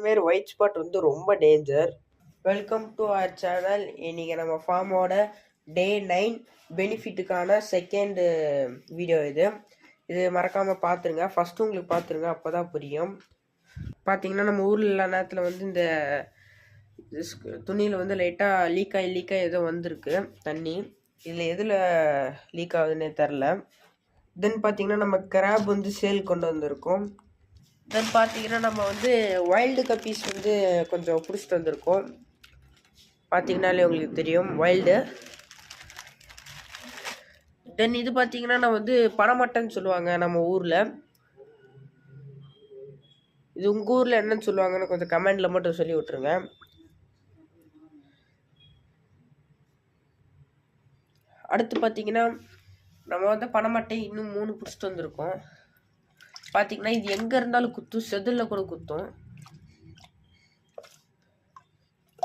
மாரி white spot வந்து ரொம்ப danger. Welcome to our channel. இன்னைக்கு நம்ம ஃபார்மோட டே 9 பெனிஃபிட்டுக்கான செகண்ட் வீடியோ இது. இது மறக்காமல் பார்த்துருங்க. ஃபஸ்ட்டு உங்களுக்கு பார்த்துருங்க, அப்போ தான் புரியும். பார்த்தீங்கன்னா நம்ம ஊரில் எல்லா நேரத்தில் வந்து இந்த துணியில் வந்து லைட்டாக லீக் ஆகி ஏதோ வந்திருக்கு தண்ணி. இதில் எதில் லீக் ஆகுதுன்னே தெரில. தென் பார்த்தீங்கன்னா நம்ம கிராப் வந்து சேல் கொண்டு வந்திருக்கோம். தென் பார்த்தீங்கன்னா நம்ம வந்து வைல்டு கப்பீஸ் வந்து கொஞ்சம் பிடிச்சிட்டு வந்திருக்கோம். பார்த்தீங்கன்னாலே உங்களுக்கு தெரியும் வைல்டு. தென் இது பார்த்தீங்கன்னா நான் வந்து பனைமட்டைன்னு சொல்லுவாங்க நம்ம ஊரில். இது உங்கள் ஊரில் என்னன்னு சொல்லுவாங்கன்னு கொஞ்சம் கமெண்டில் மட்டும் சொல்லி விட்ருங்க. அடுத்து பார்த்தீங்கன்னா நம்ம வந்து பனைமட்டை இன்னும் 3 பிடிச்சிட்டு வந்திருக்கோம். பார்த்தீங்கன்னா இது எங்கே இருந்தாலும் குத்தும், செதிலில் கூட குத்தும்.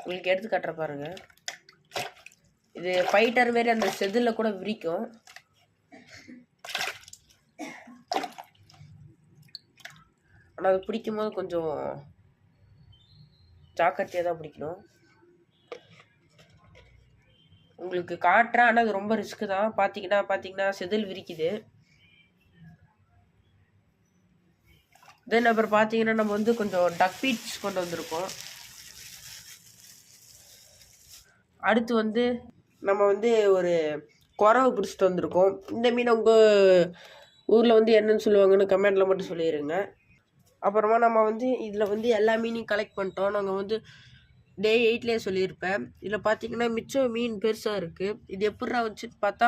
உங்களுக்கு எடுத்து காட்டுற பாருங்க. இது ஃபைட்டர் மாரி அந்த செதிலில் கூட விரிக்கும். ஆனால் அது பிடிக்கும் போது கொஞ்சம் ஜாக்கிரதையாக தான் பிடிக்கணும். உங்களுக்கு காட்டுறேன், ஆனால் அது ரொம்ப ரிஸ்க்கு தான். பார்த்தீங்கன்னா செதில் விரிக்குது. தென் அப்புறம் பார்த்தீங்கன்னா நம்ம வந்து கொஞ்சம் டக் பீட்ஸ் கொண்டு வந்திருக்கோம். அடுத்து வந்து நம்ம வந்து ஒரு குறவை பிடிச்சிட்டு வந்திருக்கோம். இந்த மீன் உங்கள் ஊரில் வந்து என்னன்னு சொல்லுவாங்கன்னு கமெண்டில் மட்டும் சொல்லிடுங்க. அப்புறமா நம்ம வந்து இதில் வந்து எல்லா மீனையும் கலெக்ட் பண்ணிட்டோம். நாங்கள் வந்து டே 8லேயே சொல்லியிருப்பேன். இதில் பார்த்தீங்கன்னா மிச்சம் மீன் பெருசாக இருக்குது. இது எப்படிரா வச்சுட்டு பார்த்தா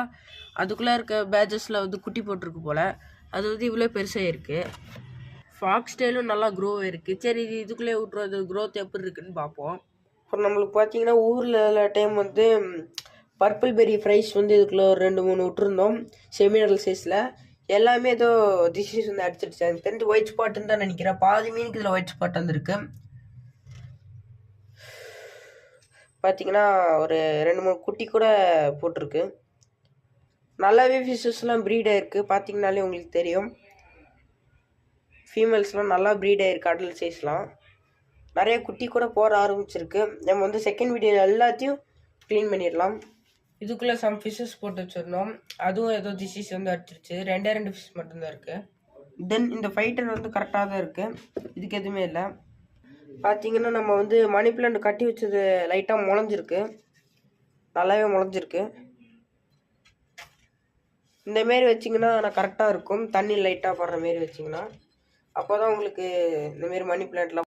அதுக்குள்ளே இருக்க பேஜஸில் வந்து குட்டி போட்டிருக்கு போல். அது வந்து இவ்வளோ பெருசாக இருக்குது. ஃபாக்ஸ் டெயிலும் நல்லா க்ரோ இருக்குது. சரி இது இதுக்குள்ளே விட்றது க்ரோத் எப்படி இருக்குன்னு பார்ப்போம். அப்புறம் நம்மளுக்கு பார்த்தீங்கன்னா ஊரில் டைம் வந்து பர்பிள் பெரி ஃப்ரைஸ் வந்து இதுக்குள்ளே ஒரு 2-3 விட்டுருந்தோம் செமினரல் சைஸில். எல்லாமே ஏதோ டிசீஸ் வந்து அடிச்சிடுச்சு. எனக்கு தெரிஞ்சு ஒயிட் ஸ்பாட்டுன்னு தான் நினைக்கிறேன். பாதி மீனுக்கு இதில் ஒயிட் ஸ்பாட் வந்துருக்கு. பார்த்தீங்கன்னா ஒரு 2-3 குட்டி கூட போட்டிருக்கு. நல்லாவே ஃபிஷஸ்லாம் ப்ரீட் ஆகிருக்கு. பார்த்தீங்கன்னாலே உங்களுக்கு தெரியும். ஃபீமேல்ஸ்லாம் நல்லா ப்ரீட் ஆகிருக்கு. அடல் சைஸ்லாம் நிறைய குட்டி கூட போட ஆரம்பிச்சிருக்கு. நம்ம வந்து செகண்ட் வீடியோ எல்லாத்தையும் க்ளீன் பண்ணிடலாம். இதுக்குள்ளே சம் ஃபிஷ்ஷஸ் போட்டு வச்சுருந்தோம். அதுவும் ஏதோ டிசீஸ் வந்து அடிச்சிருச்சு. 2 ஃபிஷ் மட்டும்தான் இருக்குது. தென் இந்த ஃபைட்டர் வந்து கரெக்டாக தான் இருக்குது. இதுக்கு எதுவுமே இல்லை. பார்த்தீங்கன்னா நம்ம வந்து மணி பிளான்ட் கட்டி வச்சது லைட்டாக முளைஞ்சிருக்கு. நல்லாவே முளைஞ்சிருக்கு. இந்தமாரி வச்சிங்கன்னா நான் கரெக்டாக இருக்கும். தண்ணி லைட்டாக படுற மாரி வச்சிங்கன்னா அப்போ தான் உங்களுக்கு இந்தமாரி மணி பிளான்ட்லாம்